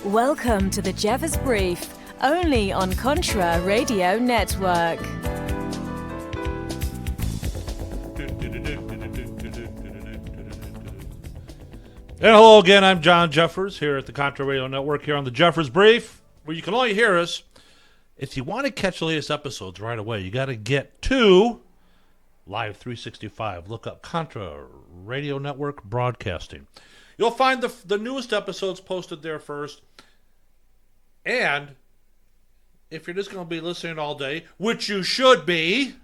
Welcome to the Jeffers Brief, only on Contra Radio Network. And hello again, I'm John Jeffers here at the Contra Radio Network here on the Jeffers Brief, where you can only hear us. If you want to catch the latest episodes right away, you got to get to Live 365. Look up Contra Radio Network Broadcasting. You'll find the newest episodes posted there first. And if you're just going to be listening all day, which you should be,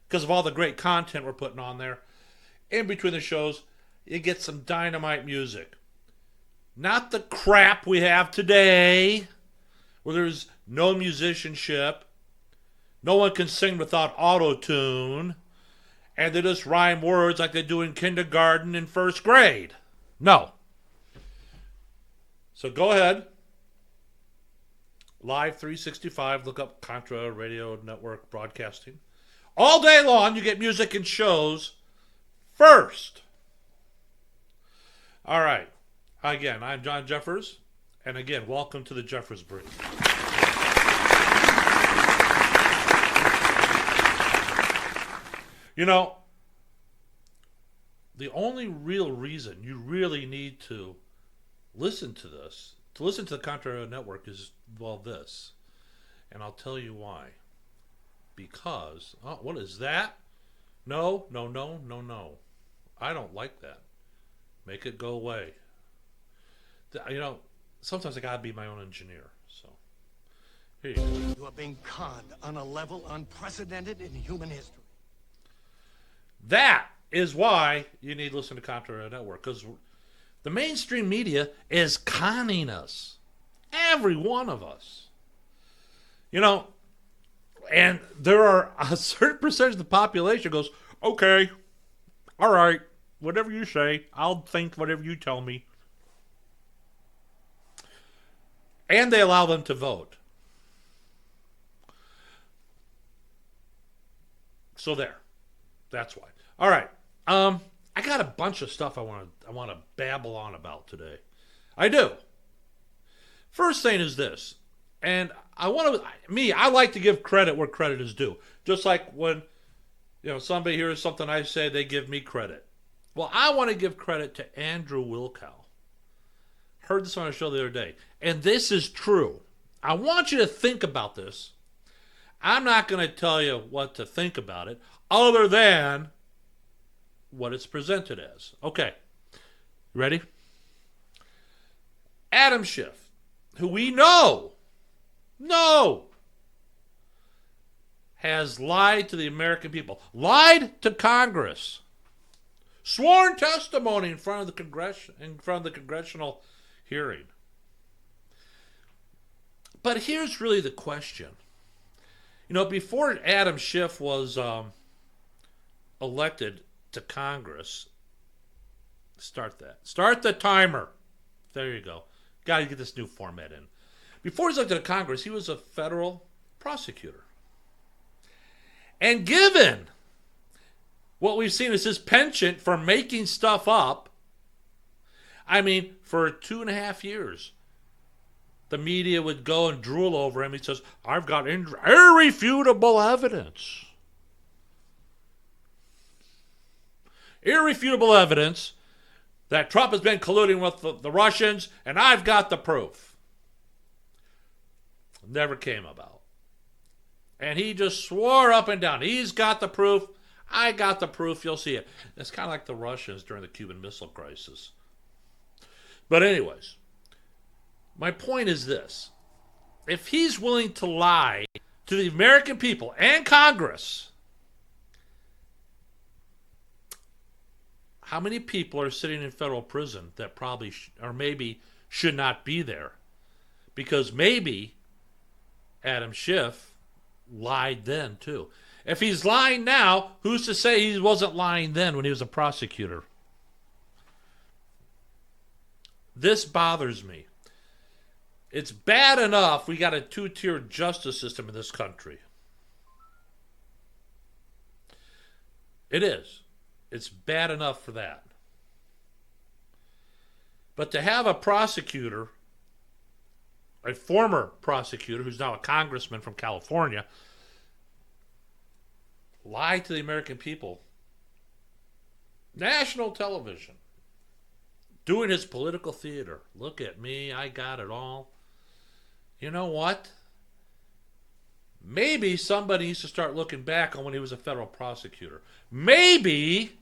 because of all the great content we're putting on there, in between the shows, you get some dynamite music. Not the crap we have today, where there's no musicianship, no one can sing without auto-tune, and they just rhyme words like they do in kindergarten and first grade. No. So go ahead. Live 365, look up Contra Radio Network Broadcasting. All day long, you get music and shows first. All right. Again, I'm John Jeffers. And again, welcome to the Jeffers Brief. You know, the only real reason you really need to listen to this, to listen to the Contra Network is, well, this. And I'll tell you why. Because, what is that? No. I don't like that. Make it go away. You know, sometimes I gotta be my own engineer. So, here you go. You are being conned on a level unprecedented in human history. That is why you need to listen to Contra Network, because the mainstream media is conning us. Every one of us. You know, and there are a certain percentage of the population goes, okay, all right, whatever you say, I'll think whatever you tell me. And they allow them to vote. So there. That's why. All right. I got a bunch of stuff I want to babble on about today. I do. First thing is this, and I like to give credit where credit is due. Just like when, somebody hears something I say, they give me credit. Well, I want to give credit to Andrew Wilkow. Heard this on a show the other day, and this is true. I want you to think about this. I'm not going to tell you what to think about it, other than what it's presented as. Okay. Ready? Adam Schiff, who we know has lied to the American people, lied to Congress, sworn testimony in front of the congressional hearing. But here's really the question. Before Adam Schiff was elected to Congress, start the timer. There you go. Got to get this new format in. Before he was elected to Congress, he was a federal prosecutor. And given what we've seen as his penchant for making stuff up, for 2.5 years, the media would go and drool over him. He says, I've got irrefutable evidence. Irrefutable evidence that Trump has been colluding with the Russians, and I've got the proof. Never came about. And he just swore up and down, he's got the proof, I got the proof, you'll see it. It's kind of like the Russians during the Cuban Missile Crisis. But anyways, my point is this. If he's willing to lie to the American people and Congress, how many people are sitting in federal prison that probably or maybe should not be there? Because maybe Adam Schiff lied then too. If he's lying now, who's to say he wasn't lying then when he was a prosecutor? This bothers me. It's bad enough we got a two-tier justice system in this country. It is. It's bad enough for that. But to have a prosecutor a former prosecutor who's now a congressman from California, lied to the American people. National television. Doing his political theater. Look at me, I got it all. You know what? Maybe somebody needs to start looking back on when he was a federal prosecutor. Maybe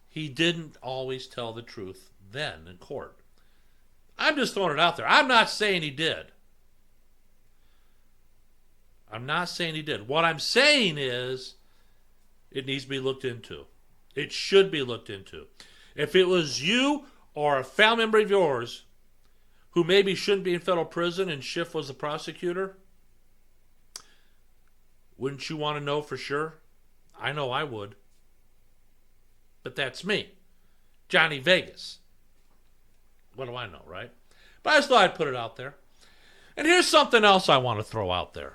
he didn't always tell the truth then in court. I'm just throwing it out there. I'm not saying he did. What I'm saying is it needs to be looked into. It should be looked into. If it was you or a family member of yours who maybe shouldn't be in federal prison and Schiff was the prosecutor, wouldn't you want to know for sure? I know I would. But that's me. Johnny Vegas. What do I know, right? But I just thought I'd put it out there. And here's something else I want to throw out there.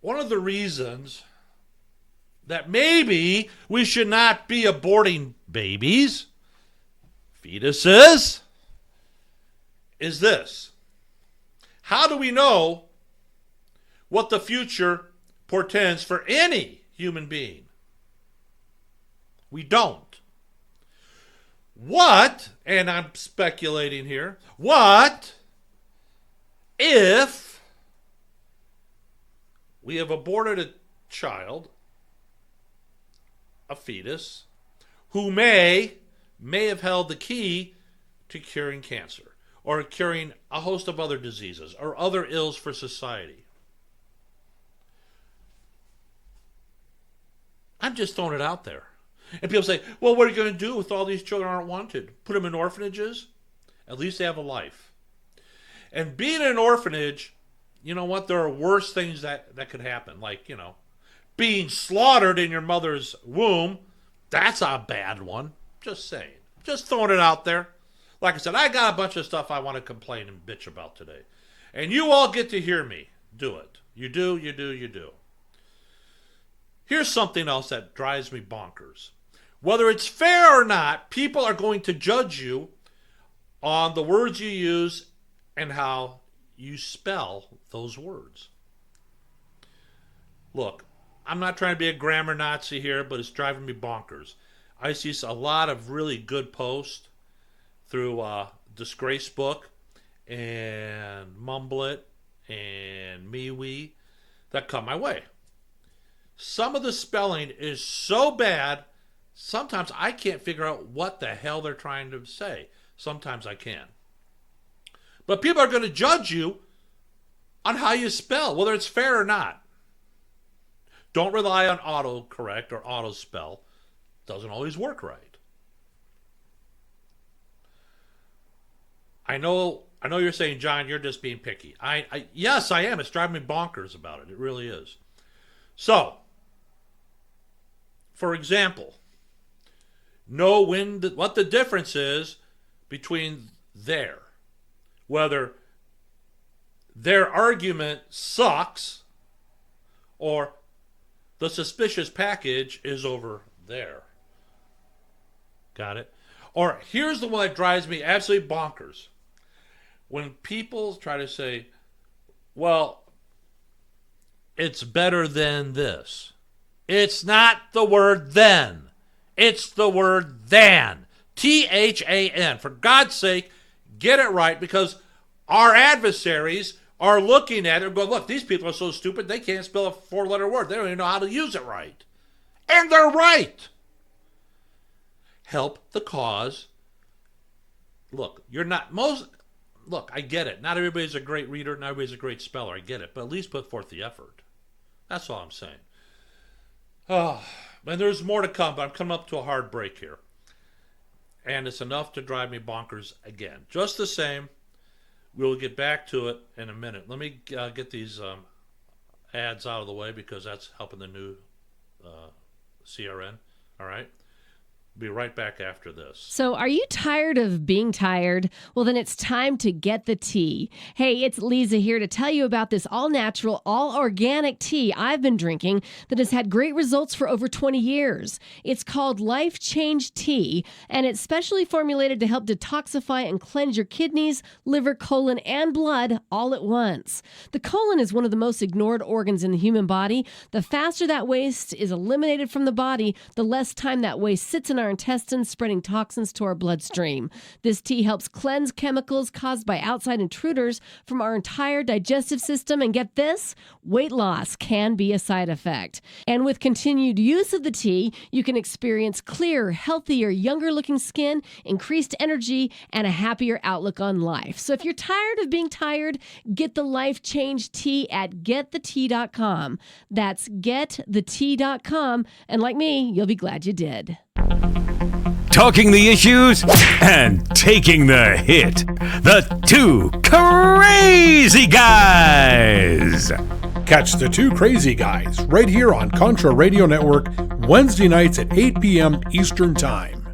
One of the reasons that maybe we should not be aborting babies, fetuses, is this. How do we know what the future portends for any human being? We don't. What, and I'm speculating here, what if we have aborted a child, a fetus, who may have held the key to curing cancer or curing a host of other diseases or other ills for society? I'm just throwing it out there. And people say, well, what are you going to do with all these children who aren't wanted? Put them in orphanages? At least they have a life. And being in an orphanage, you know what? There are worse things that could happen. Like, being slaughtered in your mother's womb. That's a bad one. Just saying. Just throwing it out there. Like I said, I got a bunch of stuff I want to complain and bitch about today. And you all get to hear me do it. You do. Here's something else that drives me bonkers. Whether it's fair or not, people are going to judge you on the words you use and how you spell those words. Look, I'm not trying to be a grammar Nazi here, but it's driving me bonkers. I see a lot of really good posts through Disgrace Book and Mumblet and MeWe that come my way. Some of the spelling is so bad, sometimes I can't figure out what the hell they're trying to say. Sometimes I can. But people are going to judge you on how you spell, whether it's fair or not. Don't rely on autocorrect or auto spell. Doesn't always work right. I know you're saying, John, you're just being picky. Yes, I am. It's driving me bonkers about it. It really is. So, for example, know what the difference is between there. Whether their argument sucks or the suspicious package is over there. Got it? Or here's the one that drives me absolutely bonkers. When people try to say, well, it's better than this. It's not the word then. It's the word than. THAN. For God's sake, get it right, because our adversaries are looking at it and going, look, these people are so stupid they can't spell a four-letter word. They don't even know how to use it right. And they're right. Help the cause. Look, I get it. Not everybody's a great reader, not everybody's a great speller. I get it. But at least put forth the effort. That's all I'm saying. Oh, and there's more to come, but I'm coming up to a hard break here. And it's enough to drive me bonkers again. Just the same, we'll get back to it in a minute. Let me get these ads out of the way because that's helping the new CRN. All right? Be right back after this. So are you tired of being tired? Well, then it's time to get the tea. Hey, it's Lisa here to tell you about this all-natural, all-organic tea I've been drinking that has had great results for over 20 years. It's called Life Change Tea, and it's specially formulated to help detoxify and cleanse your kidneys, liver, colon, and blood all at once. The colon is one of the most ignored organs in the human body. The faster that waste is eliminated from the body, the less time that waste sits in our intestines, spreading toxins to our bloodstream. This tea helps cleanse chemicals caused by outside intruders from our entire digestive system. And get this, weight loss can be a side effect. And with continued use of the tea, you can experience clearer, healthier, younger-looking skin, increased energy, and a happier outlook on life. So if you're tired of being tired, get the Life Change Tea at getthetea.com. That's getthetea.com. And like me, you'll be glad you did. Talking the issues and taking the hit. The two crazy guys. Catch the two crazy guys right here on Contra Radio Network, Wednesday nights at 8 p.m. Eastern Time.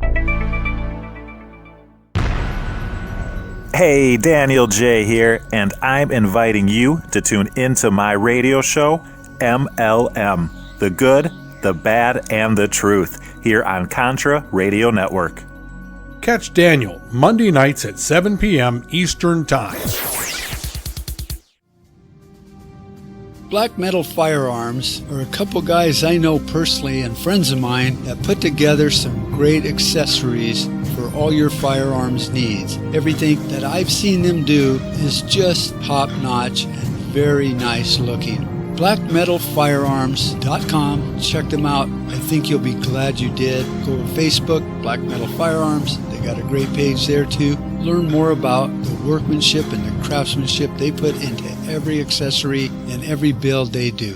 Hey, Daniel J. here, and I'm inviting you to tune into my radio show, MLM, The Good, the Bad, and the Truth, here on Contra Radio Network. Catch Daniel Monday nights at 7 p.m. Eastern Time. Black Metal Firearms are a couple guys I know personally and friends of mine that put together some great accessories for all your firearms needs. Everything that I've seen them do is just top-notch and very nice looking. BlackMetalFirearms.com. Check them out. I think you'll be glad you did. Go to Facebook, Black Metal Firearms. They got a great page there too. Learn more about the workmanship and the craftsmanship they put into every accessory and every build they do.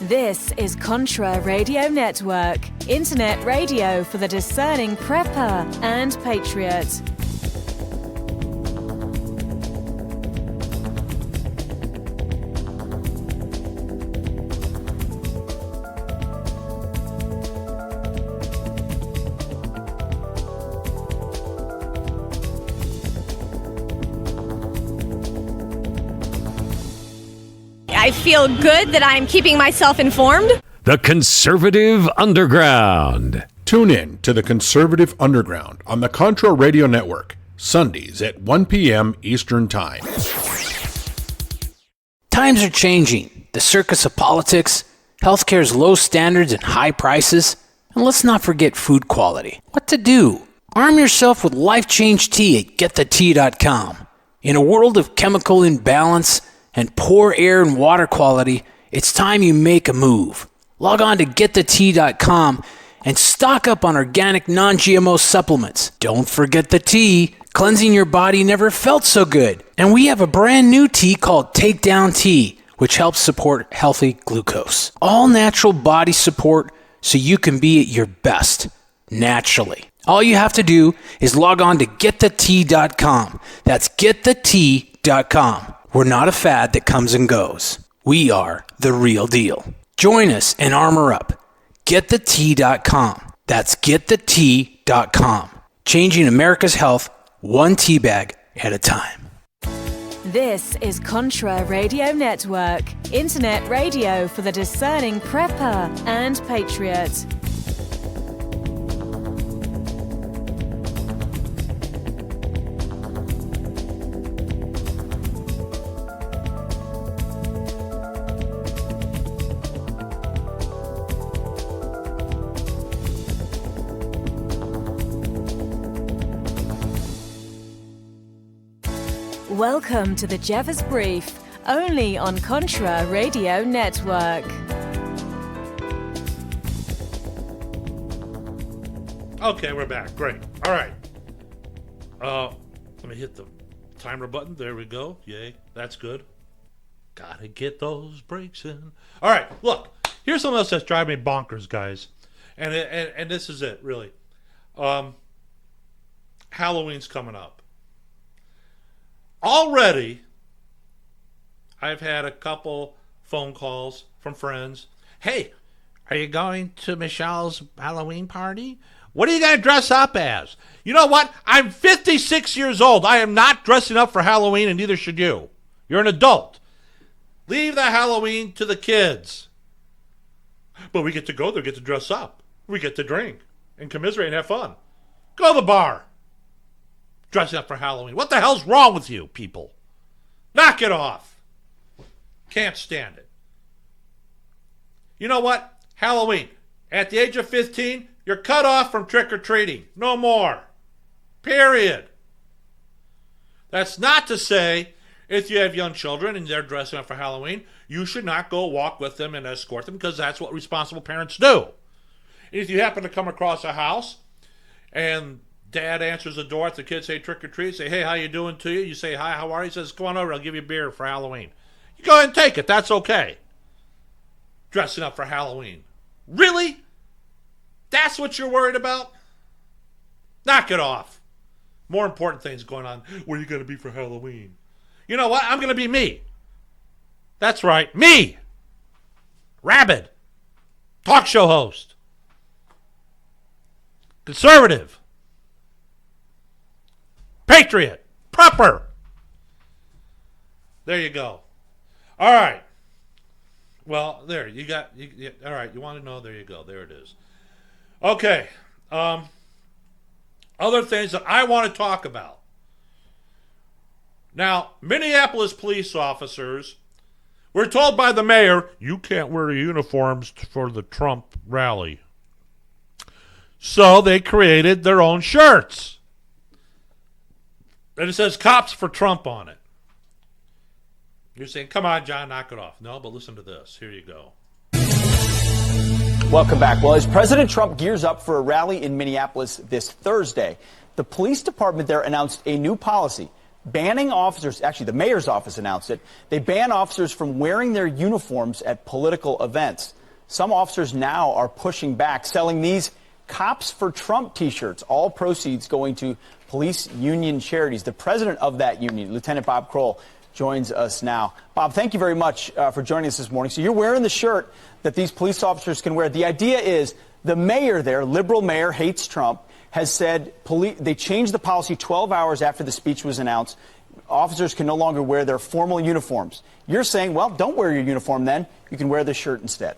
This is Contra Radio Network, internet radio for the discerning prepper and patriot. I feel good that I'm keeping myself informed. The Conservative Underground. Tune in to the Conservative Underground on the Contra Radio Network, Sundays at 1 p.m. Eastern Time. Times are changing. The circus of politics, healthcare's low standards and high prices, and let's not forget food quality. What to do? Arm yourself with Life Change Tea at getthetea.com. In a world of chemical imbalance and poor air and water quality, it's time you make a move. Log on to getthetea.com and stock up on organic non-GMO supplements. Don't forget the tea. Cleansing your body never felt so good. And we have a brand new tea called Takedown Tea, which helps support healthy glucose. All natural body support so you can be at your best, naturally. All you have to do is log on to getthetea.com. That's getthetea.com. We're not a fad that comes and goes. We are the real deal. Join us and armor up. GetTheTea.com. That's GetTheTea.com. Changing America's health one tea bag at a time. This is Contra Radio Network, internet radio for the discerning prepper and patriot. Welcome to the Jeffers Brief, only on Contra Radio Network. Okay, we're back. Great. All right. Let me hit the timer button. There we go. Yay. That's good. Gotta get those brakes in. All right. Look, here's something else that's driving me bonkers, guys. And this is it, really. Halloween's coming up. Already, I've had a couple phone calls from friends. Hey, Are you going to Michelle's Halloween party? What are you going to dress up as? You know what? I'm 56 years old. I am not dressing up for Halloween, and neither should you. You're an adult. Leave the Halloween to the kids. But we get to go there, get to dress up. We get to drink and commiserate and have fun. Go to the bar. Dressing up for Halloween. What the hell's wrong with you, people? Knock it off. Can't stand it. You know what? Halloween. At the age of 15, you're cut off from trick-or-treating. No more. Period. That's not to say if you have young children and they're dressing up for Halloween, you should not go walk with them and escort them, because that's what responsible parents do. And if you happen to come across a house and dad answers the door, if the kids say trick-or-treat, say, hey, how you doing to you? You say, hi, how are you? He says, come on over, I'll give you a beer for Halloween. You go ahead and take it. That's okay. Dressing up for Halloween. Really? That's what you're worried about? Knock it off. More important things going on. Where are you going to be for Halloween? You know what? I'm going to be me. That's right. Me. Rabid. Talk show host. Conservative. Patriot. Prepper. There you go. All right. Well, there. You got... all right. You want to know? There you go. There it is. Okay. Other things that I want to talk about. Now, Minneapolis police officers were told by the mayor, you can't wear uniforms for the Trump rally. So they created their own shirts. And it says Cops for Trump on it. You're saying, come on, John, knock it off. No, but listen to this. Here you go. Welcome back. Well, as President Trump gears up for a rally in Minneapolis this Thursday, the police department there announced a new policy banning officers. Actually, the mayor's office announced it. They ban officers from wearing their uniforms at political events. Some officers now are pushing back, selling these Cops for Trump t-shirts, all proceeds going to police union charities. The president of that union, Lieutenant Bob Kroll, joins us now. Bob, thank you very much for joining us this morning. So you're wearing the shirt that these police officers can wear. The idea is the mayor there, liberal mayor, hates Trump, has said they changed the policy 12 hours after the speech was announced. Officers can no longer wear their formal uniforms. You're saying, well, don't wear your uniform then. You can wear this shirt instead.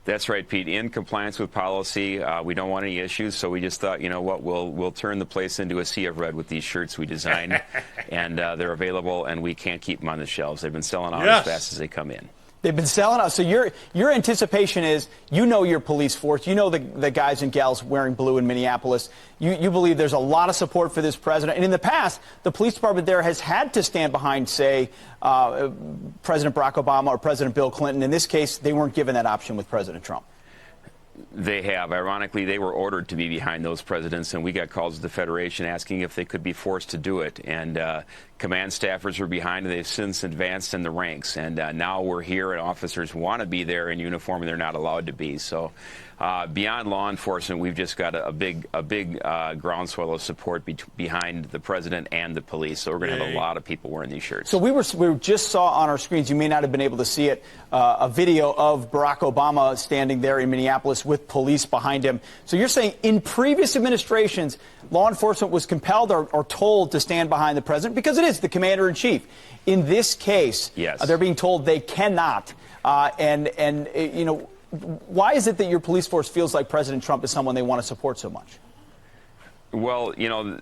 That's right, Pete. In compliance with policy, we don't want any issues, so we just thought, you know what, we'll turn the place into a sea of red with these shirts we designed, and they're available, and we can't keep them on the shelves. They've been selling out as fast as they come in. They've been selling out. So your anticipation is, you know your police force, you know the guys and gals wearing blue in Minneapolis. You believe there's a lot of support for this president. And in the past, the police department there has had to stand behind, say, President Barack Obama or President Bill Clinton. In this case, they weren't given that option with President Trump. They have. Ironically, they were ordered to be behind those presidents, and we got calls to the Federation asking if they could be forced to do it. And command staffers were behind, and they've since advanced in the ranks. And now we're here, and officers want to be there in uniform, and they're not allowed to be. So beyond law enforcement, we've just got a big groundswell of support behind the president and the police. So we're going to have a lot of people wearing these shirts. So we just saw on our screens, you may not have been able to see it, a video of Barack Obama standing there in Minneapolis with police behind him. So you're saying in previous administrations, law enforcement was compelled or told to stand behind the president because it is the commander-in-chief. In this case, they're being told they cannot. You know, why is it that your police force feels like President Trump is someone they want to support so much? Well, you know,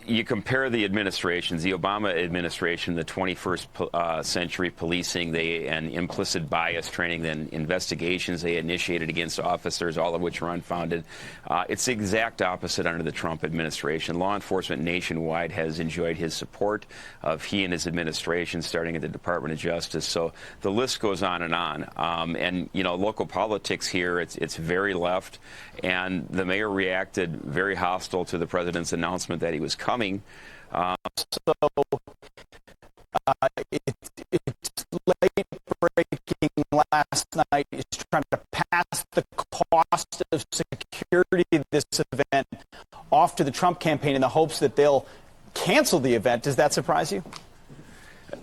you compare the administrations, the Obama administration, the 21st century policing, and implicit bias training, then investigations they initiated against officers, all of which are unfounded. It's the exact opposite under the Trump administration. Law enforcement nationwide has enjoyed his support of he and his administration, starting at the Department of Justice. So the list goes on and on. And, you know, local politics here, it's very left. And the mayor reacted very hostile to the president's announcement that he was coming. It's late breaking last night. Is trying to pass the cost of security of this event off to the Trump campaign in the hopes that they'll cancel the event. Does that surprise you?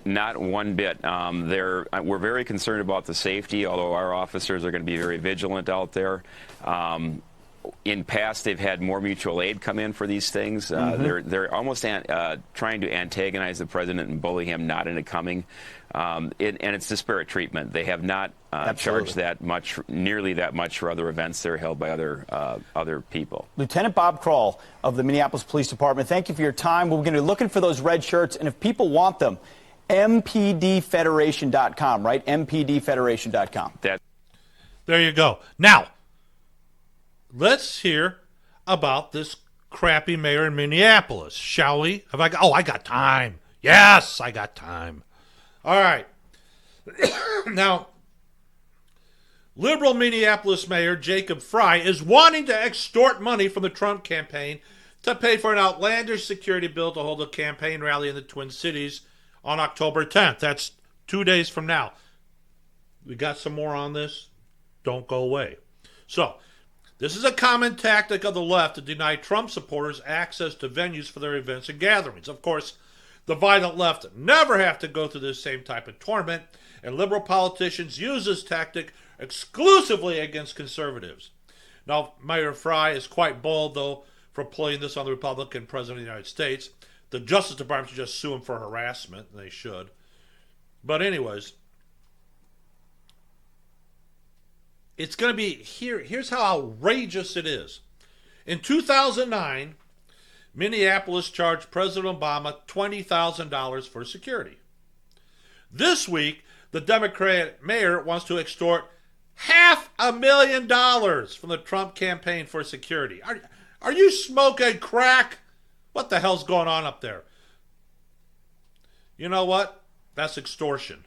Not one bit. We're very concerned about the safety, although our officers are going to be very vigilant out there. In past, they've had more mutual aid come in for these things. They're almost trying to antagonize the president and bully him not into coming. And it's disparate treatment. They have not charged nearly that much for other events that are held by other people. Lieutenant Bob Kroll of the Minneapolis Police Department, thank you for your time. We're going to be looking for those red shirts, and if people want them, mpdfederation.com, right? mpdfederation.com. There you go. Now, let's hear about this crappy mayor in Minneapolis, shall we? I got time. Yes, I got time. All right. Now, liberal Minneapolis Mayor Jacob Frey is wanting to extort money from the Trump campaign to pay for an outlandish security bill to hold a campaign rally in the Twin Cities on October 10th. That's 2 days from now. We got some more on this. Don't go away. So, this is a common tactic of the left to deny Trump supporters access to venues for their events and gatherings. Of course, the violent left never have to go through this same type of torment, and liberal politicians use this tactic exclusively against conservatives. Now, Mayor Frey is quite bold, though, for playing this on the Republican president of the United States. The Justice Department should just sue him for harassment, and they should. But anyways, it's going to be here's how outrageous it is. In 2009, Minneapolis charged President Obama $20,000 for security. This week, the Democratic mayor wants to extort $500,000 from the Trump campaign for security. Are you smoking crack? What the hell's going on up there? You know what? That's extortion.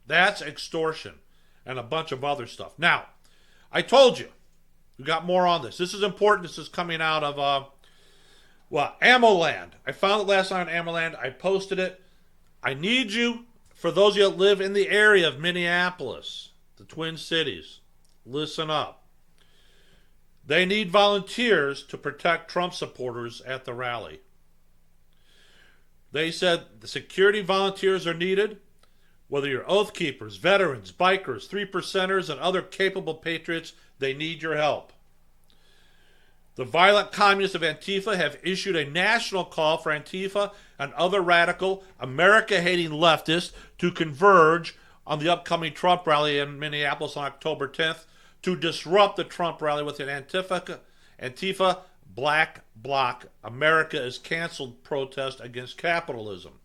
That's extortion. And a bunch of other stuff. Now, I told you, we got more on this. This is important. This is coming out of, AmmoLand. I found it last night on AmmoLand. I posted it. I need you, for those of you that live in the area of Minneapolis, the Twin Cities, listen up. They need volunteers to protect Trump supporters at the rally. They said the security volunteers are needed. Whether you're oath keepers, veterans, bikers, 3%ers, and other capable patriots, they need your help. The violent communists of Antifa have issued a national call for Antifa and other radical, America-hating leftists to converge on the upcoming Trump rally in Minneapolis on October 10th to disrupt the Trump rally with an Antifa Black Bloc America is canceled protest against capitalism.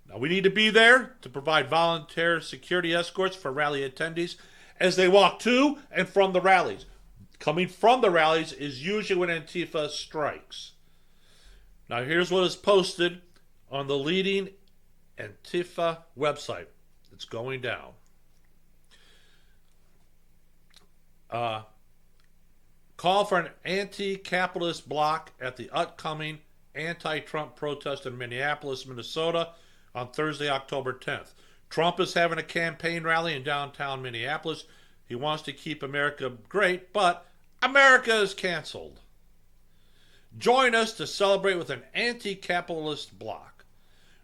Now, we need to be there to provide volunteer security escorts for rally attendees as they walk to and from the rallies. Coming from the rallies is usually when Antifa strikes. Now, here's what is posted on the leading Antifa website. It's going down. Call for an anti-capitalist bloc at the upcoming anti-Trump protest in Minneapolis, Minnesota on Thursday, October 10th. Trump is having a campaign rally in downtown Minneapolis. He wants to keep America great, but America is canceled. Join us to celebrate with an anti-capitalist bloc.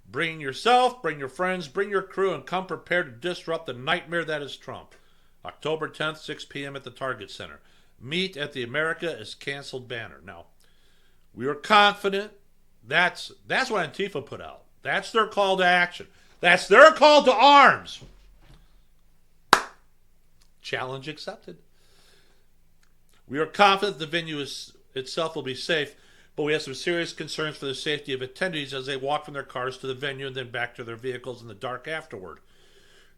Bring yourself, bring your friends, bring your crew, and come prepared to disrupt the nightmare that is Trump. October 10th, 6 p.m. at the Target Center. Meet at the America is Canceled banner. Now, we are confident that's what Antifa put out. That's their call to action. That's their call to arms. Challenge accepted. We are confident the venue itself will be safe, but we have some serious concerns for the safety of attendees as they walk from their cars to the venue and then back to their vehicles in the dark afterward.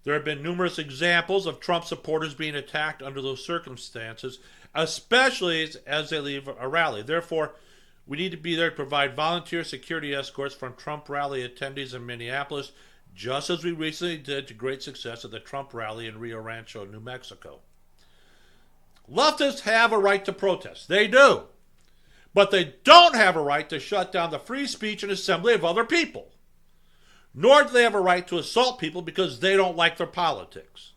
There have been numerous examples of Trump supporters being attacked under those circumstances, especially as they leave a rally. Therefore, we need to be there to provide volunteer security escorts from Trump rally attendees in Minneapolis, just as we recently did to great success at the Trump rally in Rio Rancho, New Mexico. Leftists have a right to protest. They do. But they don't have a right to shut down the free speech and assembly of other people. Nor do they have a right to assault people because they don't like their politics.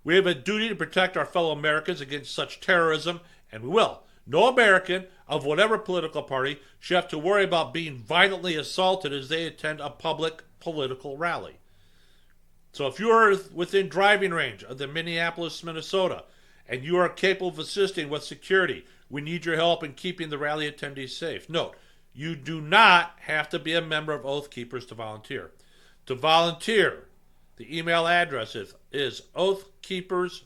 We have a duty to protect our fellow Americans against such terrorism, and we will. No American of whatever political party should have to worry about being violently assaulted as they attend a public political rally. So if you are within driving range of the Minneapolis, Minnesota, and you are capable of assisting with security, we need your help in keeping the rally attendees safe. Note, you do not have to be a member of Oath Keepers to volunteer. To volunteer, the email address is oathkeepersok,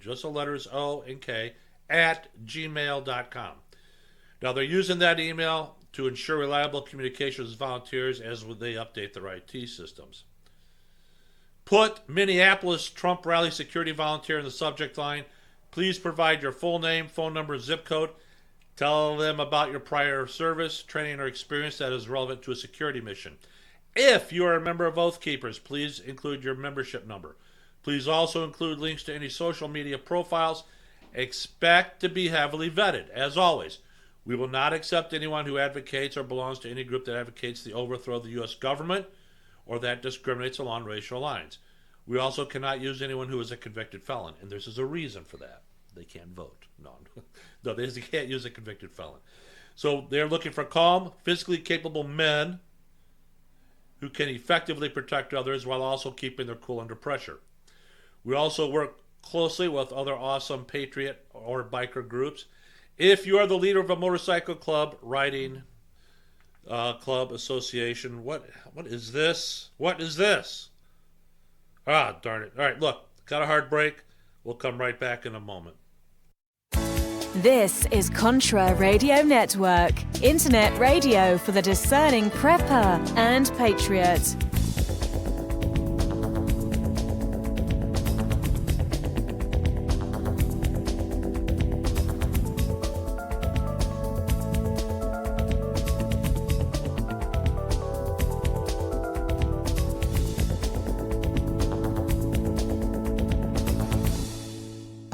just the letters O and K, @gmail.com. Now, they're using that email to ensure reliable communications with volunteers as they update their IT systems. Put Minneapolis Trump Rally Security Volunteer in the subject line. Please provide your full name, phone number, zip code. Tell them about your prior service, training, or experience that is relevant to a security mission. If you are a member of Oath Keepers, please include your membership number. Please also include links to any social media profiles. Expect to be heavily vetted. As always, we will not accept anyone who advocates or belongs to any group that advocates the overthrow of the U.S. government or that discriminates along racial lines. We also cannot use anyone who is a convicted felon, and this is a reason for that. They can't vote. No, they can't use a convicted felon. So they're looking for calm, physically capable men who can effectively protect others while also keeping their cool under pressure. We also work closely with other awesome patriot or biker groups. If you are the leader of a motorcycle club, riding club, association, what is this? What is this? Ah, darn it. All right, look, got a hard break. We'll come right back in a moment. This is Contra Radio Network, internet radio for the discerning prepper and patriot.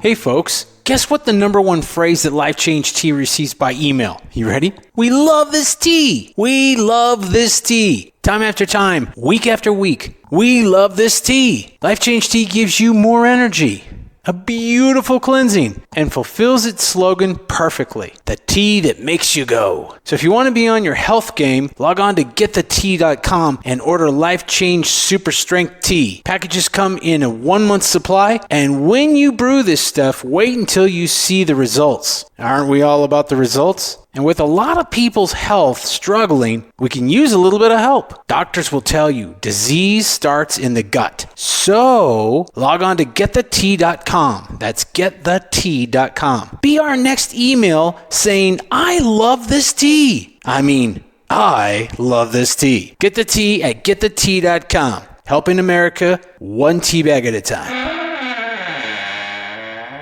Hey folks, guess what the number one phrase that Life Change Tea receives by email? You ready? We love this tea! We love this tea! Time after time, week after week, we love this tea! Life Change Tea gives you more energy, a beautiful cleansing, and fulfills its slogan perfectly. The tea that makes you go. So if you want to be on your health game, log on to getthetea.com and order Life Change Super Strength Tea. Packages come in a 1-month supply, and when you brew this stuff, wait until you see the results. Aren't we all about the results? And with a lot of people's health struggling, we can use a little bit of help. Doctors will tell you disease starts in the gut. So log on to getthetea.com. That's getthetea.com. Be our next email saying, I love this tea. I love this tea. Get the tea at getthetea.com. Helping America one tea bag at a time.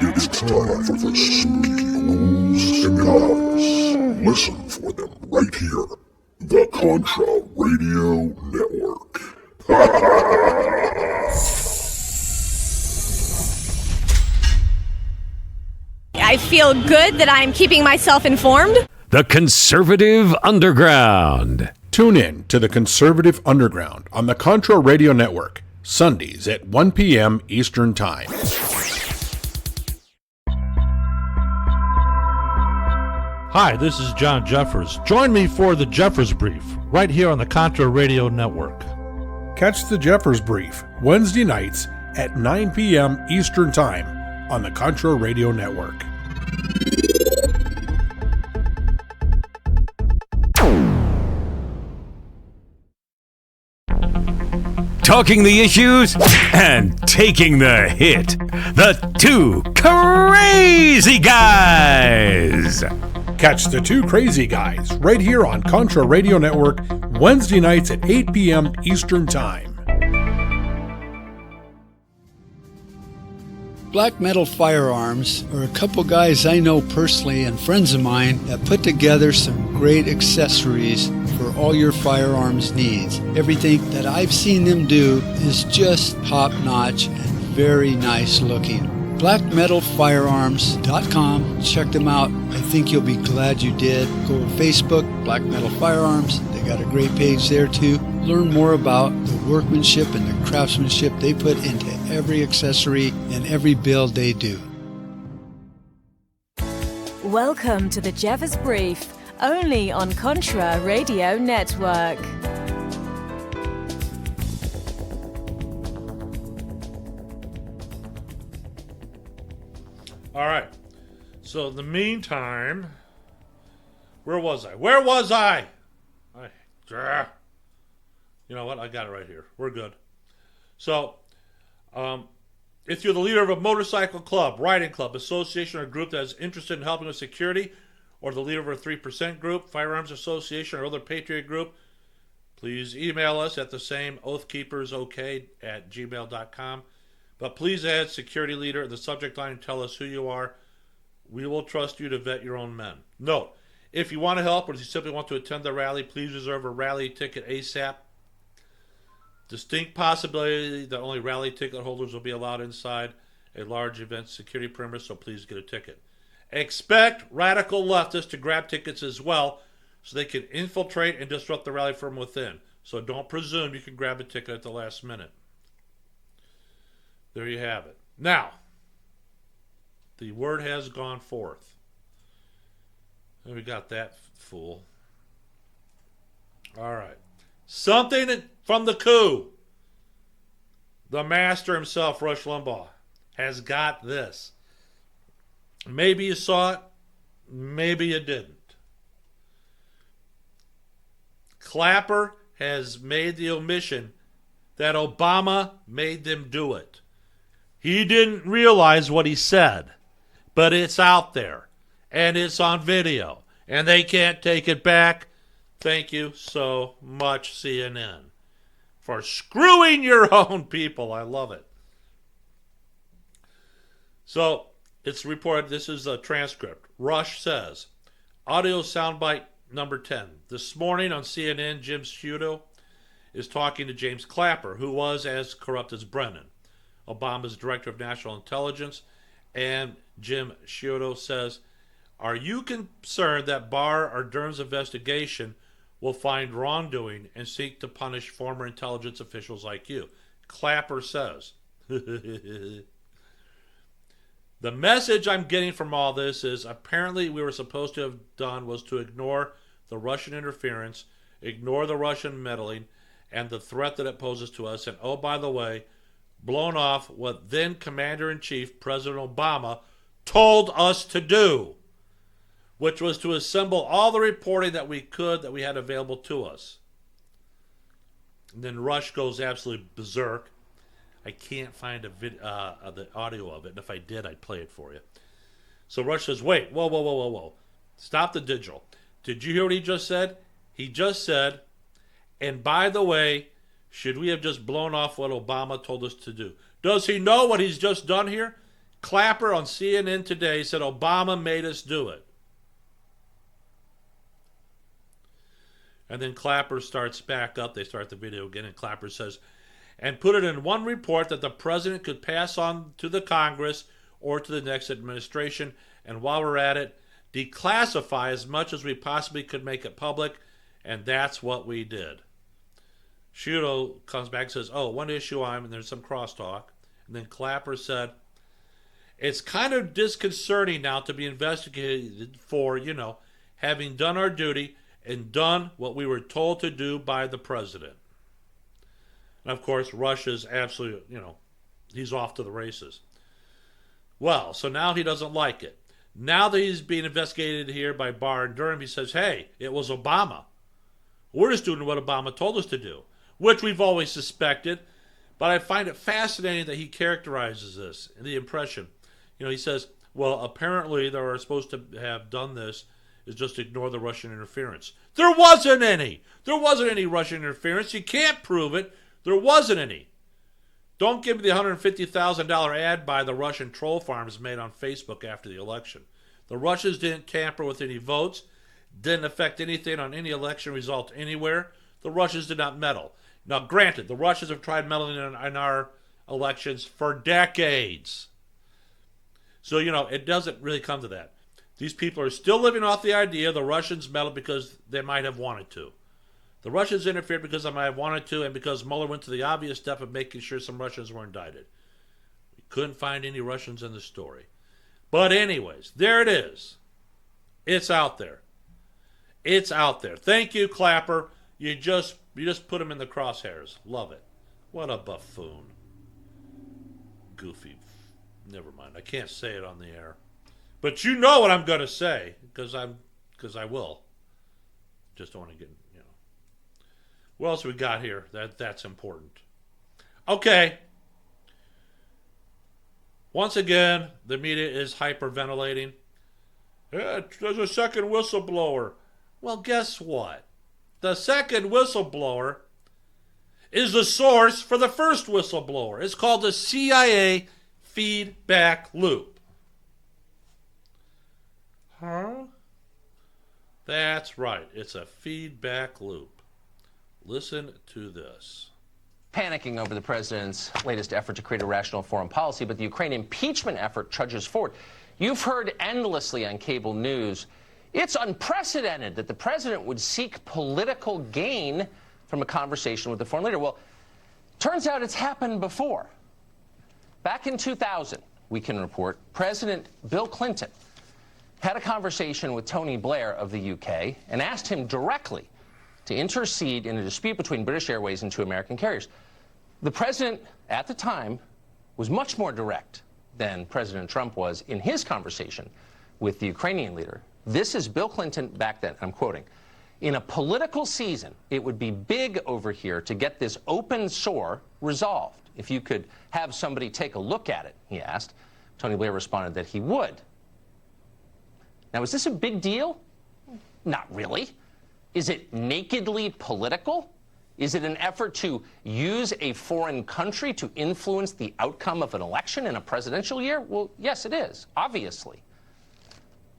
It's time for the spooky ghouls and goblins. Listen for them right here. The Contra Radio Network. I feel good that I'm keeping myself informed. The Conservative Underground. Tune in to the Conservative Underground on the Contra Radio Network, Sundays at 1 p.m. Eastern Time. Hi, this is John Jeffers. Join me for the Jeffers Brief, right here on the Contra Radio Network. Catch the Jeffers Brief Wednesday nights at 9 p.m. Eastern Time on the Contra Radio Network. Talking the issues and taking the hit. The two crazy guys. Catch the two crazy guys right here on Contra Radio Network Wednesday nights at 8 p.m. Eastern Time. Black Metal Firearms are a couple guys I know personally and friends of mine that put together some great accessories for all your firearms needs. Everything that I've seen them do is just top-notch and very nice looking. BlackMetalFirearms.com. Check them out. I think you'll be glad you did. Go to Facebook, Black Metal Firearms. They got a great page there too. Learn more about the workmanship and the craftsmanship they put into every accessory and every build they do. Welcome to the Jeffers Brief, only on Contra Radio Network. All right. So in the meantime, where was I? Where was I? You know what? I got it right here. We're good. So, if you're the leader of a motorcycle club, riding club, association, or group that is interested in helping with security, or the leader of a 3% group, firearms association, or other patriot group, please email us at the same oathkeepersok@gmail.com. But please add security leader in the subject line and tell us who you are. We will trust you to vet your own men. Note, if you want to help or if you simply want to attend the rally, please reserve a rally ticket ASAP. Distinct possibility that only rally ticket holders will be allowed inside a large event security perimeter, so please get a ticket. Expect radical leftists to grab tickets as well so they can infiltrate and disrupt the rally from within. So don't presume you can grab a ticket at the last minute. There you have it. Now, the word has gone forth. And we got that fool. All right. Something from the coup. The master himself, Rush Limbaugh, has got this. Maybe you saw it. Maybe you didn't. Clapper has made the omission that Obama made them do it. He didn't realize what he said, but it's out there, and it's on video, and they can't take it back. Thank you so much, CNN, for screwing your own people. I love it. So, it's reported, this is a transcript. Rush says, audio soundbite number 10. This morning on CNN, Jim Sciutto is talking to James Clapper, who was as corrupt as Brennan, Obama's director of national intelligence. And Jim Sciutto says, are you concerned that Barr or Durham's investigation will find wrongdoing and seek to punish former intelligence officials like you? Clapper says, the message I'm getting from all this is apparently we were supposed to have done was to ignore the Russian interference, ignore the Russian meddling, and the threat that it poses to us. And oh, by the way, blown off what then Commander-in-Chief President Obama told us to do, which was to assemble all the reporting that we could, that we had available to us. And then Rush goes absolutely berserk. I can't find the audio of it, and if I did, I'd play it for you. So Rush says, wait, whoa. Stop the digital. Did you hear what he just said? He just said, and by the way, should we have just blown off what Obama told us to do? Does he know what he's just done here? Clapper on CNN today said Obama made us do it. And then Clapper starts back up. They start the video again, and Clapper says, and put it in one report that the president could pass on to the Congress or to the next administration. And while we're at it, declassify as much as we possibly could make it public. And that's what we did. Sciutto comes back and says, oh, one issue and there's some crosstalk. And then Clapper said, it's kind of disconcerting now to be investigated for, having done our duty and done what we were told to do by the president. And of course, Russia's absolutely, he's off to the races. Well, so now he doesn't like it. Now that he's being investigated here by Barr and Durham, he says, hey, it was Obama. We're just doing what Obama told us to do, which we've always suspected. But I find it fascinating that he characterizes this, the impression. He says, well, apparently they were supposed to have done this is just ignore the Russian interference. There wasn't any. There wasn't any Russian interference. You can't prove it. There wasn't any. Don't give me the $150,000 ad buy the Russian troll farms made on Facebook after the election. The Russians didn't tamper with any votes, didn't affect anything on any election result anywhere. The Russians did not meddle. Now, granted, the Russians have tried meddling in our elections for decades. So, it doesn't really come to that. These people are still living off the idea the Russians meddled because they might have wanted to. The Russians interfered because they might have wanted to, and because Mueller went to the obvious step of making sure some Russians were indicted. We couldn't find any Russians in the story. But anyways, there it is. It's out there. It's out there. Thank you, Clapper. You just put him in the crosshairs. Love it. What a buffoon. Goofy. Never mind. I can't say it on the air. But you know what I'm going to say, because I will. Just don't want to get, What else we got here? That's important. Okay. Once again, the media is hyperventilating. There's a second whistleblower. Well, guess what? The second whistleblower is the source for the first whistleblower. It's called the CIA feedback loop. Huh? That's right. It's a feedback loop. Listen to this. Panicking over the president's latest effort to create a rational foreign policy, but the Ukraine impeachment effort trudges forward. You've heard endlessly on cable news, it's unprecedented that the president would seek political gain from a conversation with the foreign leader. Well, turns out it's happened before. Back in 2000, we can report, President Bill Clinton had a conversation with Tony Blair of the UK and asked him directly to intercede in a dispute between British Airways and two American carriers. The president, at the time, was much more direct than President Trump was in his conversation with the Ukrainian leader. This is Bill Clinton back then, I'm quoting. In a political season, it would be big over here to get this open sore resolved. If you could have somebody take a look at it, he asked. Tony Blair responded that he would. Now, is this a big deal? Not really. Is it nakedly political? Is it an effort to use a foreign country to influence the outcome of an election in a presidential year? Well, yes, it is, obviously.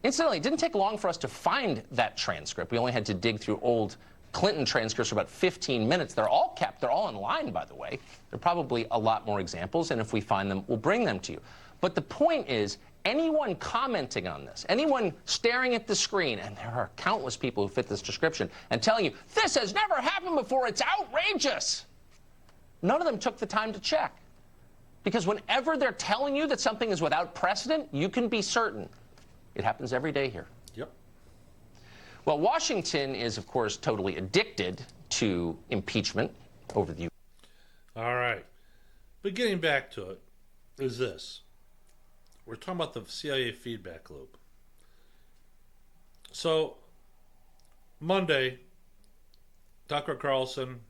Incidentally, it didn't take long for us to find that transcript. We only had to dig through old Clinton transcripts for about 15 minutes. They're all kept. They're all online, by the way. There are probably a lot more examples, and if we find them, we'll bring them to you. But the point is, anyone commenting on this, anyone staring at the screen, and there are countless people who fit this description, and telling you, this has never happened before, it's outrageous. None of them took the time to check. Because whenever they're telling you that something is without precedent, you can be certain it happens every day here. Yep. Well, Washington is, of course, totally addicted to impeachment over the... All right. But getting back to it is this. We're talking about the CIA feedback loop. So, Monday, Tucker Carlson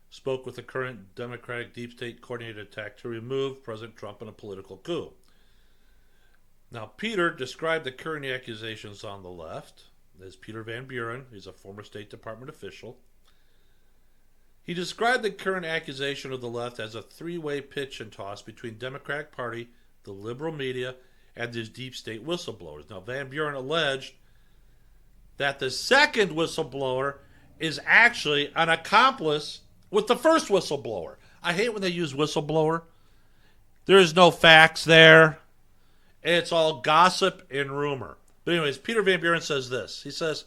spoke with the current Democratic deep state coordinated attack to remove President Trump in a political coup. Now, Peter described the current accusations on the left. There's Peter Van Buren. He's a former State Department official. He described the current accusation of the left as a three-way pitch and toss between Democratic Party, the liberal media, and these deep state whistleblowers. Now, Van Buren alleged that the second whistleblower is actually an accomplice with the first whistleblower. I hate when they use whistleblower. There is no facts there. It's all gossip and rumor. But anyways, Peter Van Buren says this. He says,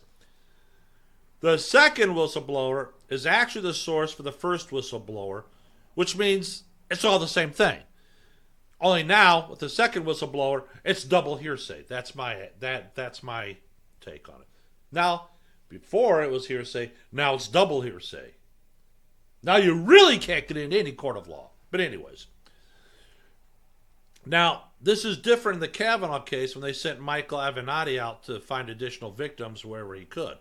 the second whistleblower is actually the source for the first whistleblower, which means it's all the same thing. Only now, with the second whistleblower, it's double hearsay. That's my take on it. Now, before it was hearsay, now it's double hearsay. Now you really can't get into any court of law. But anyways. Now, this is different in the Kavanaugh case when they sent Michael Avenatti out to find additional victims wherever he could.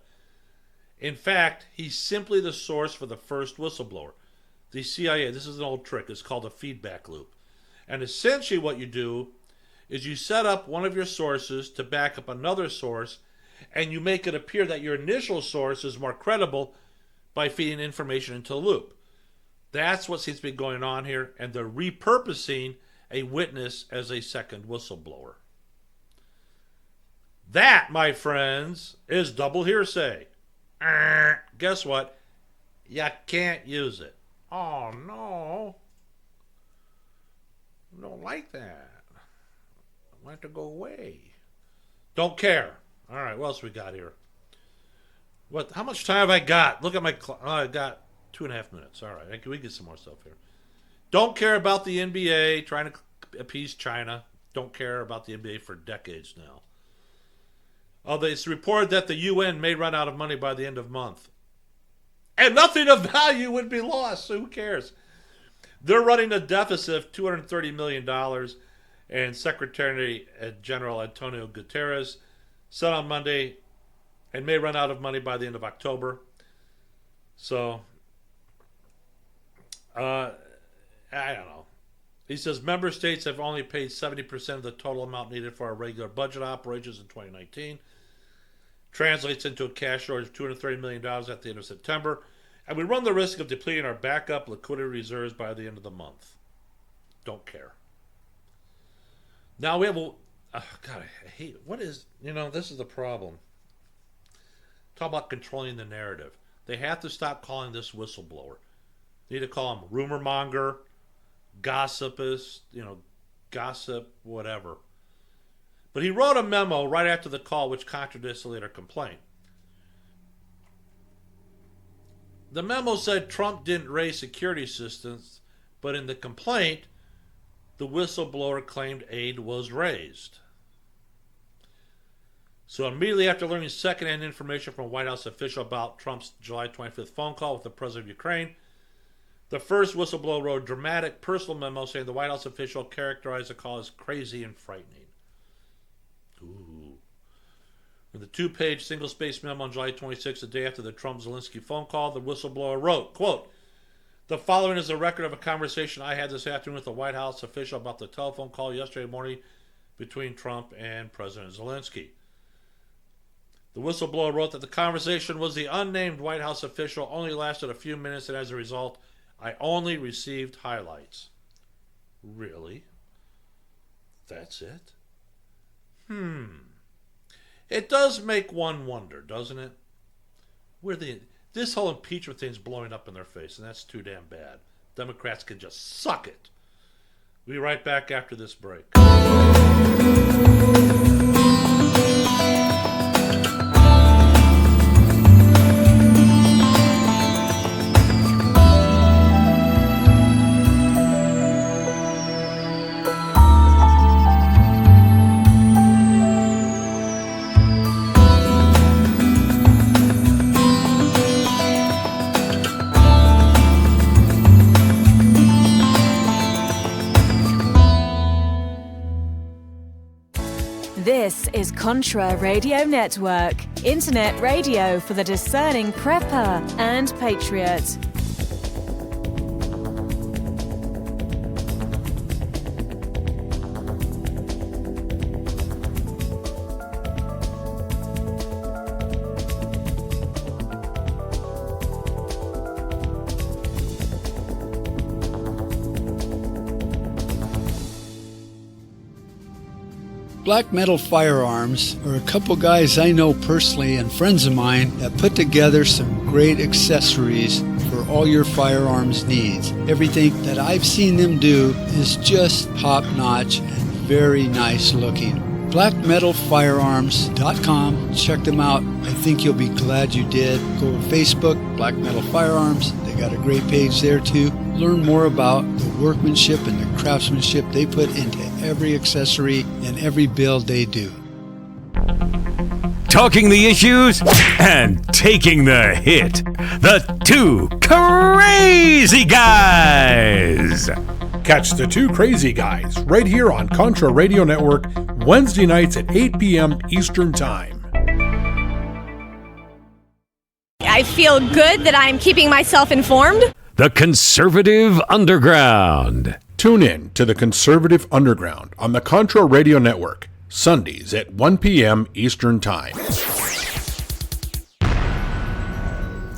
In fact, he's simply the source for the first whistleblower. The CIA, this is an old trick, it's called a feedback loop. And essentially what you do is you set up one of your sources to back up another source, and you make it appear that your initial source is more credible by feeding information into the loop. That's what seems to be going on here, and they're repurposing a witness as a second whistleblower. That, my friends, is double hearsay. Guess what? You can't use it. Oh, no. I don't like that. I want it to go away. Don't care. All right, what else we got here? What? How much time have I got? Look at my clock. Oh, I got 2.5 minutes. All right, we get some more stuff here. Don't care about the NBA, trying to appease China. Don't care about the NBA for decades now. It's reported that the UN may run out of money by the end of the month. And nothing of value would be lost, so who cares? They're running a deficit of $230 million, and Secretary General Antonio Guterres said on Monday and may run out of money by the end of October. So, I don't know. He says member states have only paid 70% of the total amount needed for our regular budget operations in 2019. Translates into a cash shortage of $230 million at the end of September. And we run the risk of depleting our backup liquidity reserves by the end of the month. Don't care. Now we have God, I hate, what is, this is the problem. Talk about controlling the narrative. They have to stop calling this whistleblower. They need to call him rumor monger, gossipist, gossip, whatever. But he wrote a memo right after the call which contradicts the later complaint. The memo said Trump didn't raise security assistance, but in the complaint, the whistleblower claimed aid was raised. So immediately after learning secondhand information from a White House official about Trump's July 25th phone call with the president of Ukraine, the first whistleblower wrote a dramatic personal memo saying the White House official characterized the call as crazy and frightening. Ooh. In the 2-page single-spaced memo on July 26th, the day after the Trump-Zelensky phone call, the whistleblower wrote, quote, "The following is a record of a conversation I had this afternoon with a White House official about the telephone call yesterday morning between Trump and President Zelensky." The whistleblower wrote that the conversation was the unnamed White House official only lasted a few minutes, and as a result, I only received highlights. Really? That's it? It does make one wonder, doesn't it? This whole impeachment thing's blowing up in their face, and that's too damn bad. Democrats can just suck it. We'll be right back after this break. This is Contra Radio Network, internet radio for the discerning prepper and patriot. Black Metal Firearms are a couple guys I know personally and friends of mine that put together some great accessories for all your firearms needs. Everything that I've seen them do is just top-notch and very nice looking. BlackMetalFirearms.com. Check them out. I think you'll be glad you did. Go to Facebook, Black Metal Firearms. They got a great page there too. Learn more about the workmanship and the craftsmanship they put into every accessory and every build they do. Talking the issues and taking the hit. The two crazy guys. Catch the two crazy guys right here on Contra Radio Network, Wednesday nights at 8 p.m. Eastern Time. I feel good that I'm keeping myself informed. The Conservative Underground. Tune in to the Conservative Underground on the Contra Radio Network, Sundays at 1 p.m. Eastern Time.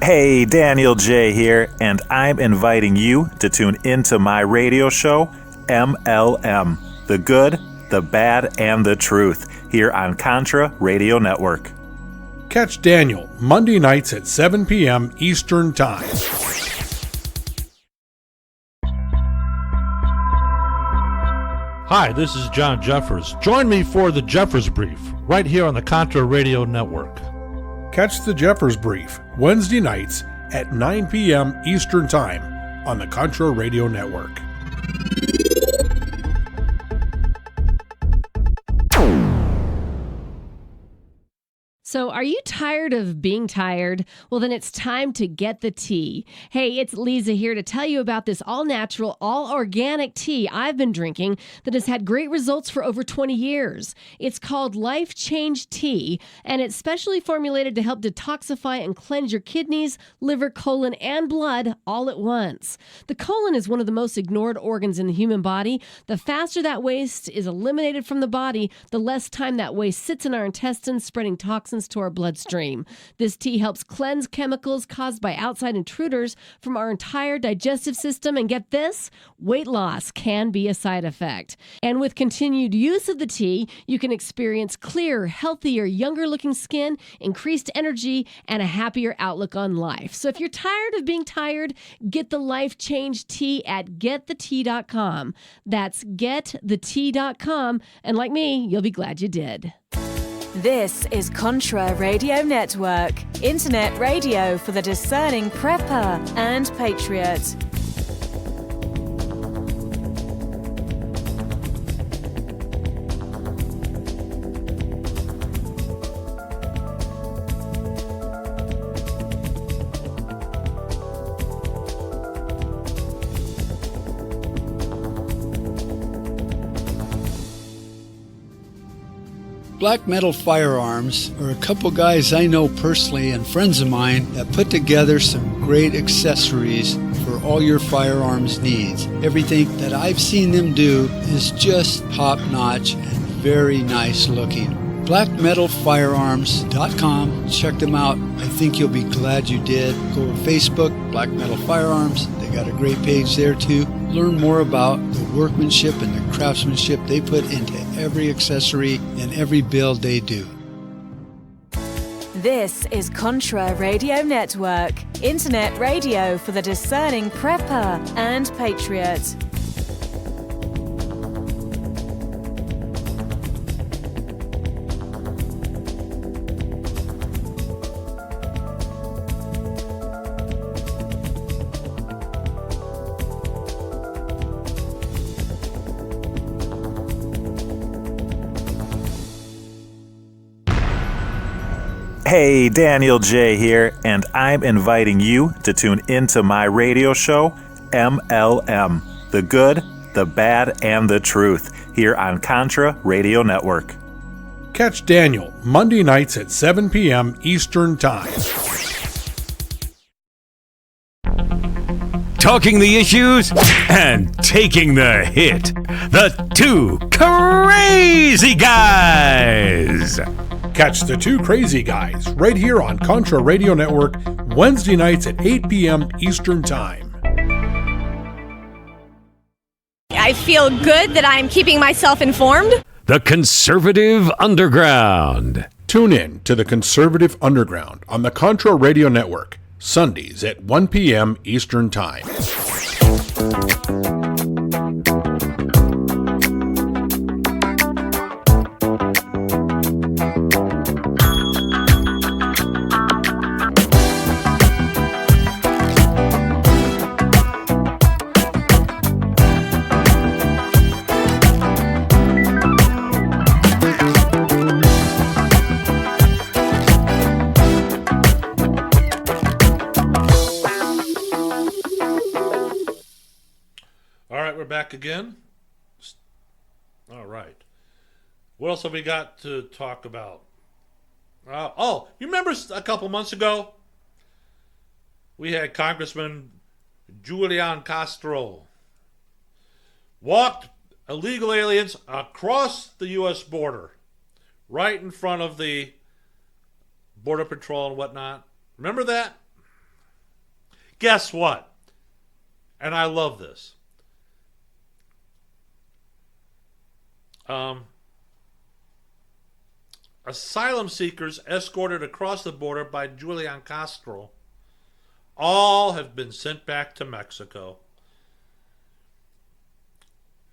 Hey, Daniel J. here, and I'm inviting you to tune into my radio show, MLM, The Good, the Bad, and the Truth, here on Contra Radio Network. Catch Daniel Monday nights at 7 p.m. Eastern Time. Hi, this is John Jeffers. Join me for the Jeffers Brief, right here on the Contra Radio Network. Catch the Jeffers Brief Wednesday nights at 9 p.m. Eastern Time on the Contra Radio Network. So, are you tired of being tired? Well, then it's time to get the tea. Hey, it's Lisa here to tell you about this all-natural, all-organic tea I've been drinking that has had great results for over 20 years. It's called Life Change Tea, and it's specially formulated to help detoxify and cleanse your kidneys, liver, colon, and blood all at once. The colon is one of the most ignored organs in the human body. The faster that waste is eliminated from the body, the less time that waste sits in our intestines, spreading toxins to our bloodstream. This tea helps cleanse chemicals caused by outside intruders from our entire digestive system. And get this, weight loss can be a side effect. And with continued use of the tea, you can experience clearer, healthier, younger looking skin, increased energy, and a happier outlook on life. So if you're tired of being tired, get the Life Change Tea at getthetea.com. That's getthetea.com. And like me, you'll be glad you did. This is Contra Radio Network, internet radio for the discerning prepper and patriot. Black Metal Firearms are a couple guys I know personally and friends of mine that put together some great accessories for all your firearms needs. Everything that I've seen them do is just top-notch and very nice looking. BlackMetalFirearms.com. Check them out. I think you'll be glad you did. Go to Facebook, Black Metal Firearms. They got a great page there too. Learn more about the workmanship and the craftsmanship they put into every accessory and every build they do. This is Contra Radio Network, internet radio for the discerning prepper and patriot. Hey, Daniel J. here, and I'm inviting you to tune into my radio show, MLM, The Good, the Bad, and the Truth, here on Contra Radio Network. Catch Daniel Monday nights at 7 p.m. Eastern Time. Talking the issues and taking the hit. The two crazy guys. Catch the two crazy guys right here on Contra Radio Network, Wednesday nights at 8 p.m. Eastern Time. I feel good that I'm keeping myself informed. The Conservative Underground. Tune in to the Conservative Underground on the Contra Radio Network, Sundays at 1 p.m. Eastern Time. Back again. All right. What else have we got to talk about? You remember a couple months ago we had Congressman Julian Castro walked illegal aliens across the U.S. border, right in front of the Border Patrol and whatnot. Remember that? Guess what? And I love this. Asylum seekers escorted across the border by Julian Castro all have been sent back to Mexico.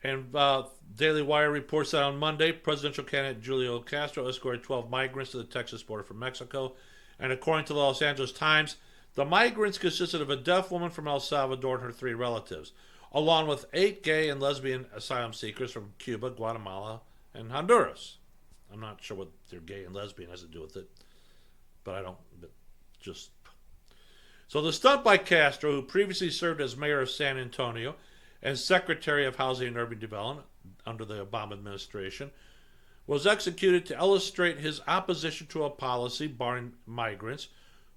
And Daily Wire reports that on Monday, presidential candidate Julian Castro escorted 12 migrants to the Texas border from Mexico. And according to the Los Angeles Times, the migrants consisted of a deaf woman from El Salvador and her 3 relatives, along with 8 gay and lesbian asylum seekers from Cuba, Guatemala, and Honduras. I'm not sure what their gay and lesbian has to do with it. But I don't, just... So the stunt by Castro, who previously served as mayor of San Antonio and Secretary of Housing and Urban Development under the Obama administration, was executed to illustrate his opposition to a policy barring migrants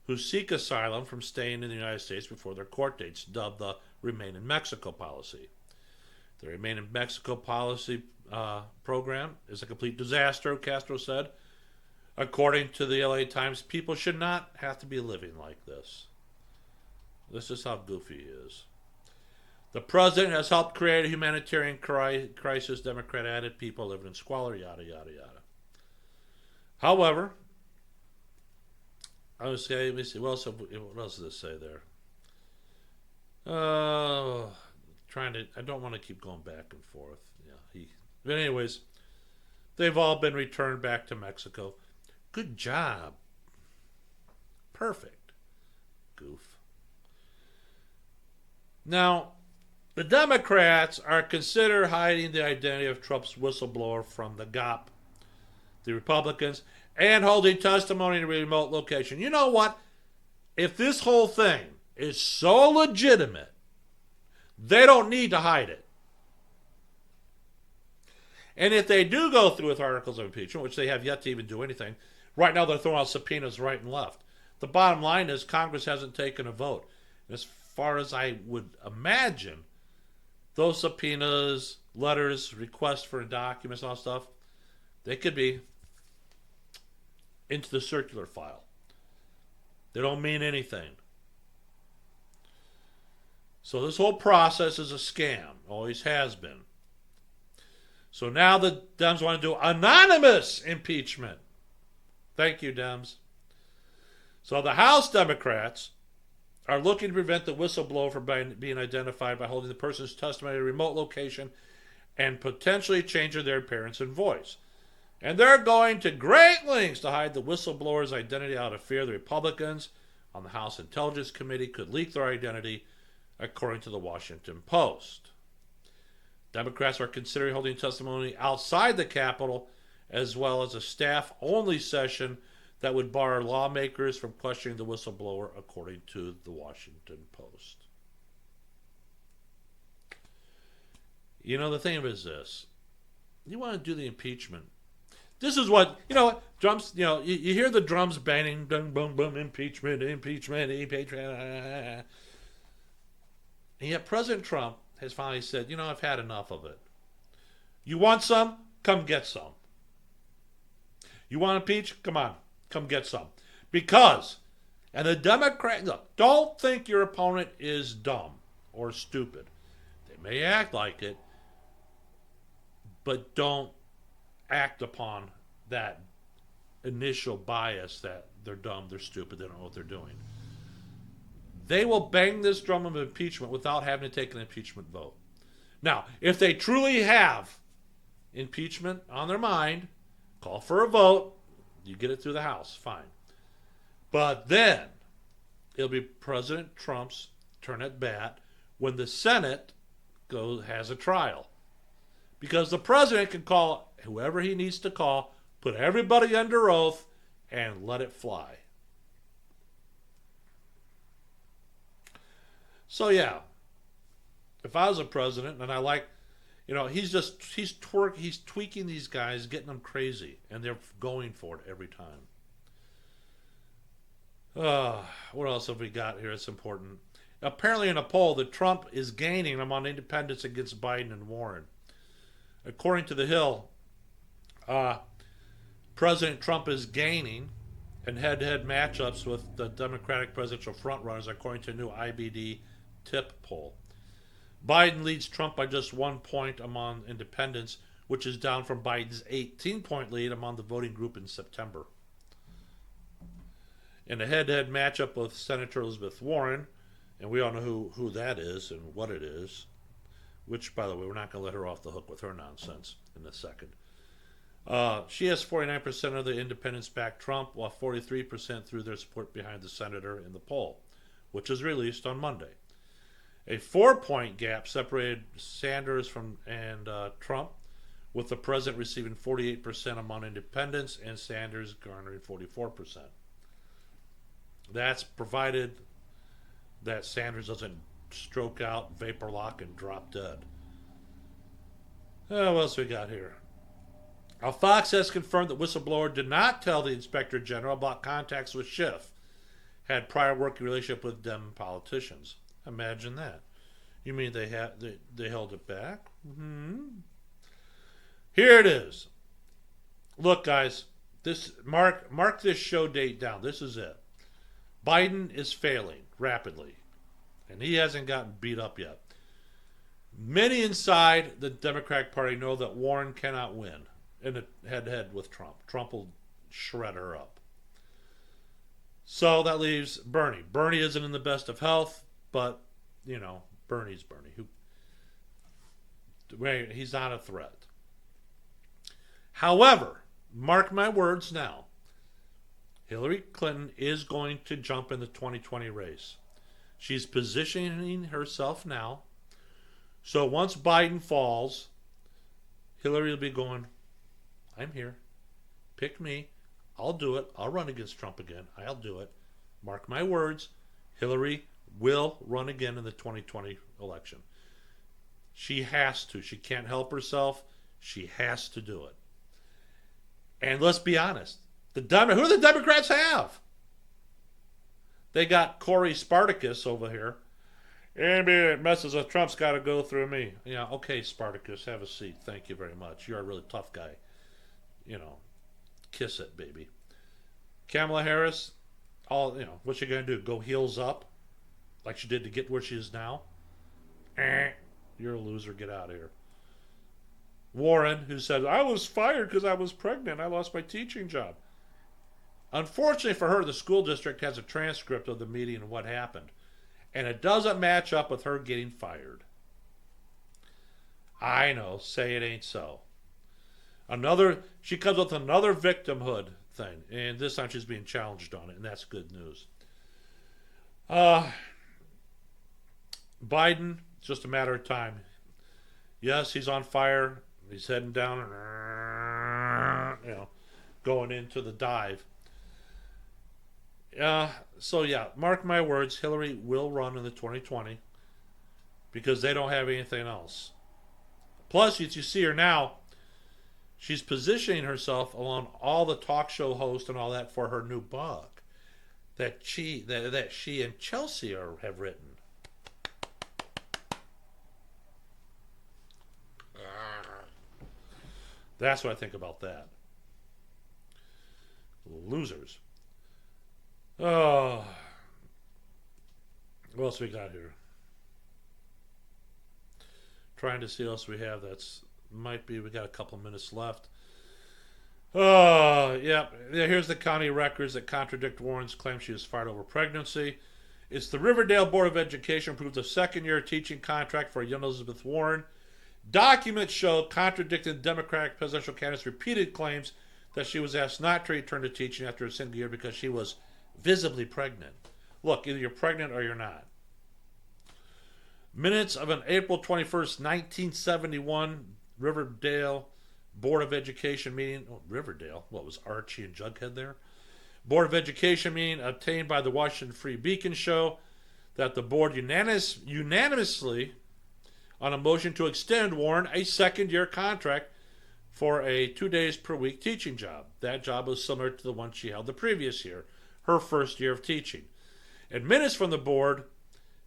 who seek asylum from staying in the United States before their court dates, dubbed the Remain in Mexico policy. The Remain in Mexico policy program is a complete disaster, Castro said. According to the LA Times, people should not have to be living like this. This is how goofy he is. The president has helped create a humanitarian crisis. Democrat added, people living in squalor, yada, yada, yada. However, let me see, what else does this say there? I don't want to keep going back and forth. But anyways, they've all been returned back to Mexico. Good job. Perfect. Goof. Now, the Democrats are considered hiding the identity of Trump's whistleblower from the GOP, the Republicans, and holding testimony in a remote location. You know what? If this whole thing is so legitimate, they don't need to hide it. And if they do go through with articles of impeachment, which they have yet to even do anything, right now they're throwing out subpoenas right and left. The bottom line is Congress hasn't taken a vote. As far as I would imagine, those subpoenas, letters, requests for documents, and all stuff, they could be into the circular file. They don't mean anything. So this whole process is a scam. Always has been. So now the Dems want to do anonymous impeachment. Thank you, Dems. So the House Democrats are looking to prevent the whistleblower from being identified by holding the person's testimony at a remote location and potentially changing their appearance and voice. And they're going to great lengths to hide the whistleblower's identity out of fear the Republicans on the House Intelligence Committee could leak their identity, according to the Washington Post. Democrats are considering holding testimony outside the Capitol, as well as a staff-only session that would bar lawmakers from questioning the whistleblower, according to the Washington Post. You know, the thing is this. You want to do the impeachment. This is what, drums, you hear the drums banging, boom, boom, boom, impeachment, impeachment, impeachment. And yet President Trump has finally said, I've had enough of it. You want some? Come get some. You want to impeach? Come on. Come get some. Because, and the Democrats, look, don't think your opponent is dumb or stupid. They may act like it, but don't act upon that initial bias that they're dumb, they're stupid, they don't know what they're doing. They will bang this drum of impeachment without having to take an impeachment vote. Now, if they truly have impeachment on their mind, call for a vote, you get it through the House, fine. But then, it'll be President Trump's turn at bat when the Senate has a trial. Because the president can call whoever he needs to call, put everybody under oath, and let it fly. So yeah, if I was a president, and I like, he's tweaking these guys, getting them crazy, and they're going for it every time. What else have we got here that's important? Apparently in a poll that Trump is gaining among independents against Biden and Warren. According to The Hill, President Trump is gaining in head-to-head matchups with the Democratic presidential frontrunners, according to a new IBD tip poll. Biden leads Trump by just 1 point among independents, which is down from Biden's 18-point lead among the voting group in September. In a head-to-head matchup with Senator Elizabeth Warren, and we all know who that is and what it is, which, by the way, we're not going to let her off the hook with her nonsense in a second. She has 49% of the independents back Trump, while 43% threw their support behind the senator in the poll, which was released on Monday. A 4-point gap separated Sanders and Trump, with the president receiving 48% among independents and Sanders garnering 44%. That's provided that Sanders doesn't stroke out, vapor lock, and drop dead. What else we got here? Fox has confirmed that whistleblower did not tell the Inspector General about contacts with Schiff. Had prior working relationship with Dem politicians. Imagine that. You mean they held it back? Here it is. Look, guys, mark this show date down. This is it. Biden is failing rapidly, and he hasn't gotten beat up yet. Many inside the Democratic Party know that Warren cannot win in a head-to-head with Trump. Trump will shred her up. So that leaves Bernie. Bernie isn't in the best of health, but, you know, Bernie's Bernie. He's not a threat. However, mark my words now, Hillary Clinton is going to jump in the 2020 race. She's positioning herself now. So once Biden falls, Hillary will be going, I'm here. Pick me. I'll do it. I'll run against Trump again. I'll do it. Mark my words, Hillary will run again in the 2020 election. She has to. She can't help herself. She has to do it. And let's be honest. Who do the Democrats have? They got Corey Spartacus over here. Anybody that messes with Trump's got to go through me. Yeah, okay, Spartacus, have a seat. Thank you very much. You're a really tough guy. You know, kiss it, baby. Kamala Harris, what's she going to do? Go heels up like she did to get where she is now? You're a loser. Get out of here. Warren, who said, I was fired because I was pregnant. I lost my teaching job. Unfortunately for her, the school district has a transcript of the meeting and what happened. And it doesn't match up with her getting fired. I know. Say it ain't so. She comes with another victimhood thing. And this time she's being challenged on it. And that's good news. Biden, it's just a matter of time. Yes, he's on fire. He's heading down, going into the dive. Mark my words, Hillary will run in the 2020 because they don't have anything else. Plus, as you see her now, she's positioning herself along all the talk show hosts and all that for her new book that she and Chelsea have written. That's what I think about that. Losers. Oh. What else we got here? Trying to see what else we have. We got a couple minutes left. Oh, yeah. Here's the county records that contradict Warren's claim she was fired over pregnancy. It's the Riverdale Board of Education approved a second-year teaching contract for young Elizabeth Warren. Documents show contradicting Democratic presidential candidates' repeated claims that she was asked not to return to teaching after a single year because she was visibly pregnant. Look, either you're pregnant or you're not. Minutes of an April 21st, 1971 Riverdale Board of Education meeting. Oh, Riverdale? What was Archie and Jughead there? Board of Education meeting obtained by the Washington Free Beacon show that the board unanimously on a motion to extend Warren a second-year contract for a 2 days per week teaching job. That job was similar to the one she held the previous year, her first year of teaching. And minutes from the board,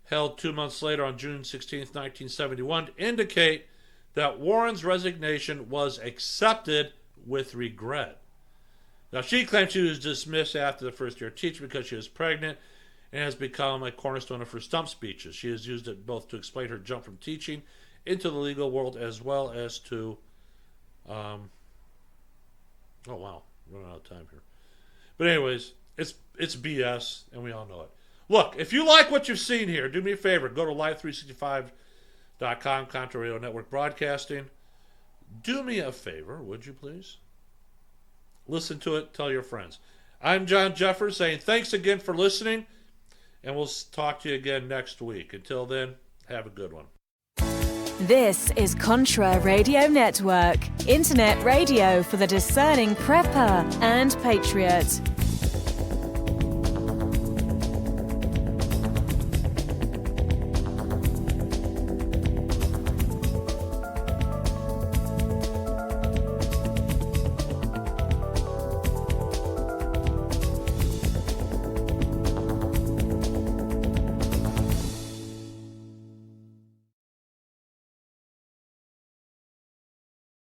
held 2 months later on June 16, 1971, indicate that Warren's resignation was accepted with regret. Now, she claims she was dismissed after the first year of teaching because she was pregnant and has become a cornerstone of her stump speeches. She has used it both to explain her jump from teaching into the legal world as well as to... oh, wow. Running out of time here. But anyways, it's BS, and we all know it. Look, if you like what you've seen here, do me a favor. Go to live365.com, Contra Radio Network Broadcasting. Do me a favor, would you please? Listen to it. Tell your friends. I'm John Jeffers saying thanks again for listening, and we'll talk to you again next week. Until then, have a good one. This is Contra Radio Network, internet radio for the discerning prepper and patriot.